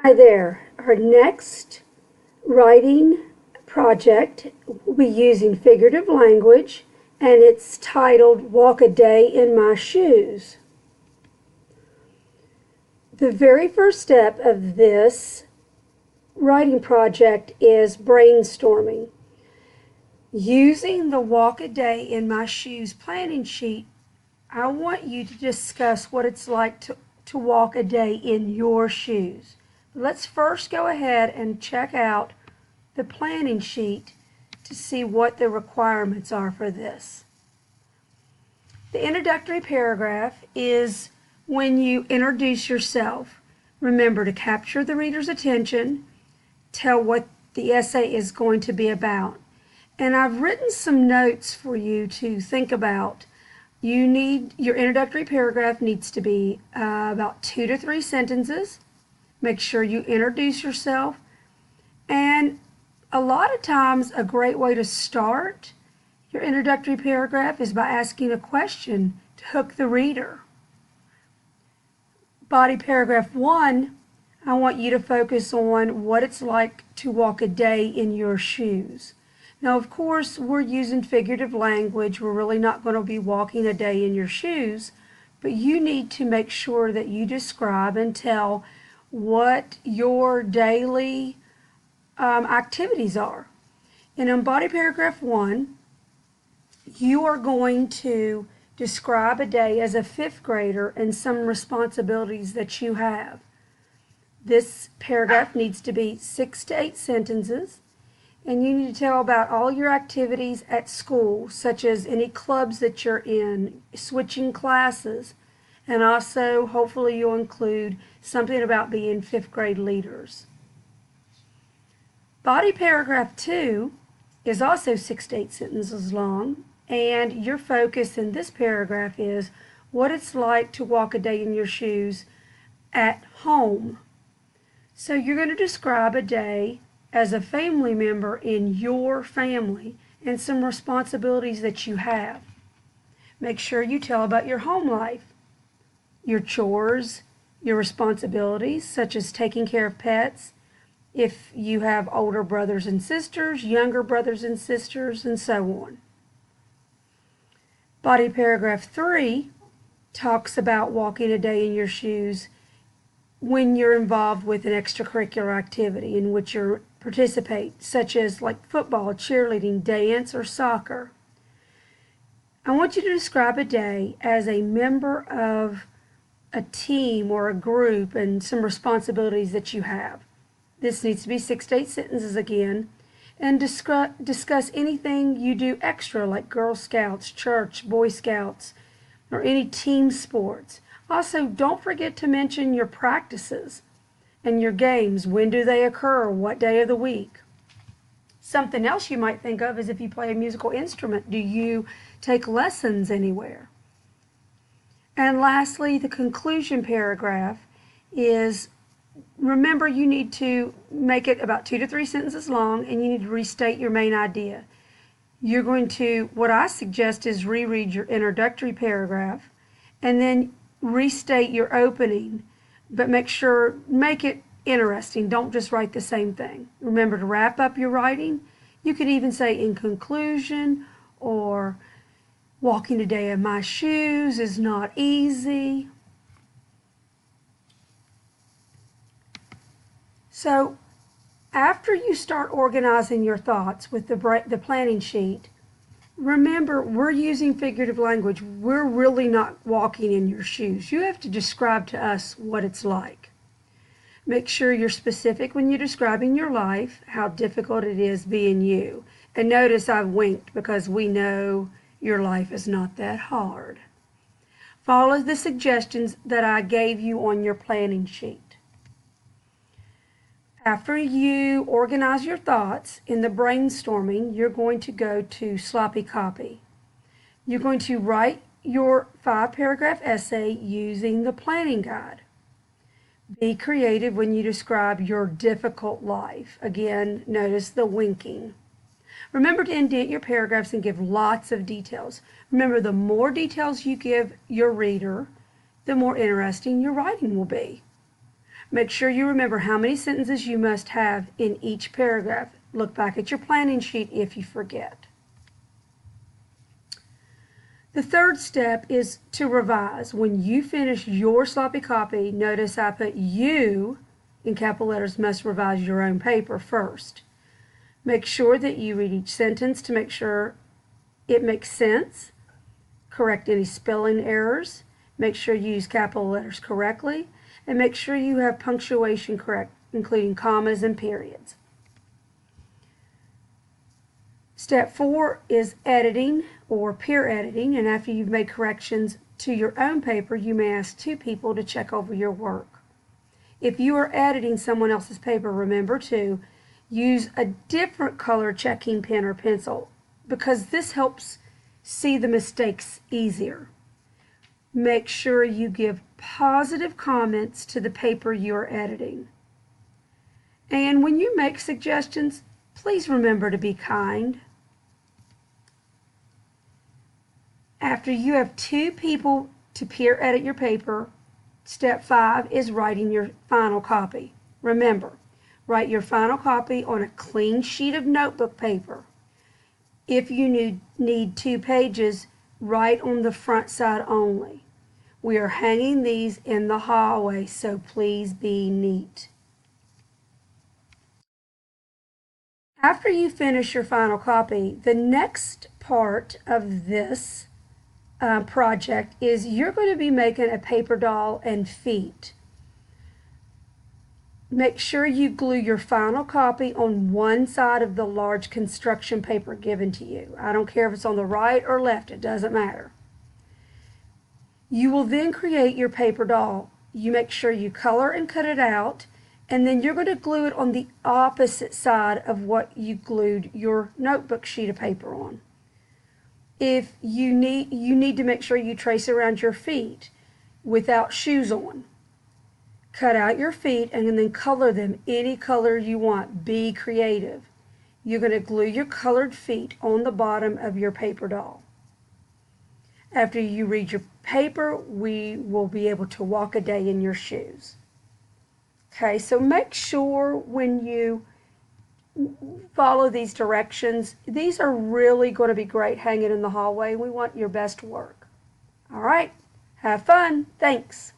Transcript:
Hi there. Our next writing project will be using figurative language, and it's titled Walk a Day in My Shoes. The very first step of this writing project is brainstorming. Using the Walk a Day in My Shoes planning sheet, I want you to discuss what it's like to walk a day in your shoes. Let's first go ahead and check out the planning sheet to see what the requirements are for this. The introductory paragraph is when you introduce yourself. Remember to capture the reader's attention, tell what the essay is going to be about. And I've written some notes for you to think about. Your introductory paragraph needs to be about 2 to 3 sentences. Make sure you introduce yourself. And a lot of times a great way to start your introductory paragraph is by asking a question to hook the reader. Body paragraph 1, I want you to focus on what it's like to walk a day in your shoes. Now, of course, we're using figurative language. We're really not going to be walking a day in your shoes, but you need to make sure that you describe and tell what your daily activities are. And in body paragraph 1, you are going to describe a day as a 5th grader and some responsibilities that you have. This paragraph needs to be 6 to 8 sentences, and you need to tell about all your activities at school, such as any clubs that you're in, switching classes, and also hopefully you'll include something about being 5th grade leaders. Body paragraph 2 is also 6 to 8 sentences long, and your focus in this paragraph is what it's like to walk a day in your shoes at home. So you're going to describe a day as a family member in your family and some responsibilities that you have. Make sure you tell about your home life, your chores, your responsibilities, such as taking care of pets, if you have older brothers and sisters, younger brothers and sisters, and so on. Body paragraph 3 talks about walking a day in your shoes when you're involved with an extracurricular activity in which you participate, such as like football, cheerleading, dance, or soccer. I want you to describe a day as a member of a team or a group and some responsibilities that you have. This needs to be 6 to 8 sentences again, and discuss anything you do extra like Girl Scouts, church, Boy Scouts, or any team sports. Also, don't forget to mention your practices and your games. When do they occur? What day of the week? Something else you might think of is if you play a musical instrument, do you take lessons anywhere? And lastly, the conclusion paragraph is, remember, you need to make it about 2 to 3 sentences long, and you need to restate your main idea. You're going to, what I suggest is reread your introductory paragraph and then restate your opening, but make it interesting. Don't just write the same thing. Remember to wrap up your writing. You could even say in conclusion, or walking a day in my shoes is not easy. So after you start organizing your thoughts with the planning sheet, remember, we're using figurative language. We're really not walking in your shoes. You have to describe to us what it's like. Make sure you're specific when you're describing your life, how difficult it is being you. And notice I've winked because we know your life is not that hard. Follow the suggestions that I gave you on your planning sheet. After you organize your thoughts in the brainstorming, you're going to go to sloppy copy. You're going to write your 5-paragraph essay using the planning guide. Be creative when you describe your difficult life. Again, notice the winking. Remember to indent your paragraphs and give lots of details. Remember, the more details you give your reader, the more interesting your writing will be. Make sure you remember how many sentences you must have in each paragraph. Look back at your planning sheet if you forget. The third step is to revise. When you finish your sloppy copy, notice I put "you" in capital letters, must revise your own paper first. Make sure that you read each sentence to make sure it makes sense. Correct any spelling errors. Make sure you use capital letters correctly. And make sure you have punctuation correct, including commas and periods. Step 4 is editing or peer editing, and after you've made corrections to your own paper, you may ask 2 people to check over your work. If you are editing someone else's paper, remember to use a different color checking pen or pencil because this helps see the mistakes easier. Make sure you give positive comments to the paper you're editing. And when you make suggestions, please remember to be kind. After you have 2 people to peer edit your paper, step 5 is writing your final copy. Remember, write your final copy on a clean sheet of notebook paper. If you need 2 pages, write on the front side only. We are hanging these in the hallway, so please be neat. After you finish your final copy, the next part of this project is you're going to be making a paper doll and feet. Make sure you glue your final copy on one side of the large construction paper given to you. I don't care if it's on the right or left, it doesn't matter. You will then create your paper doll. You make sure you color and cut it out, and then you're going to glue it on the opposite side of what you glued your notebook sheet of paper on. If you need to make sure you trace around your feet without shoes on. Cut out your feet and then color them any color you want. Be creative. You're going to glue your colored feet on the bottom of your paper doll. After you read your paper, we will be able to walk a day in your shoes. Okay, so make sure when you follow these directions, these are really going to be great hanging in the hallway. We want your best work. All right, have fun. Thanks.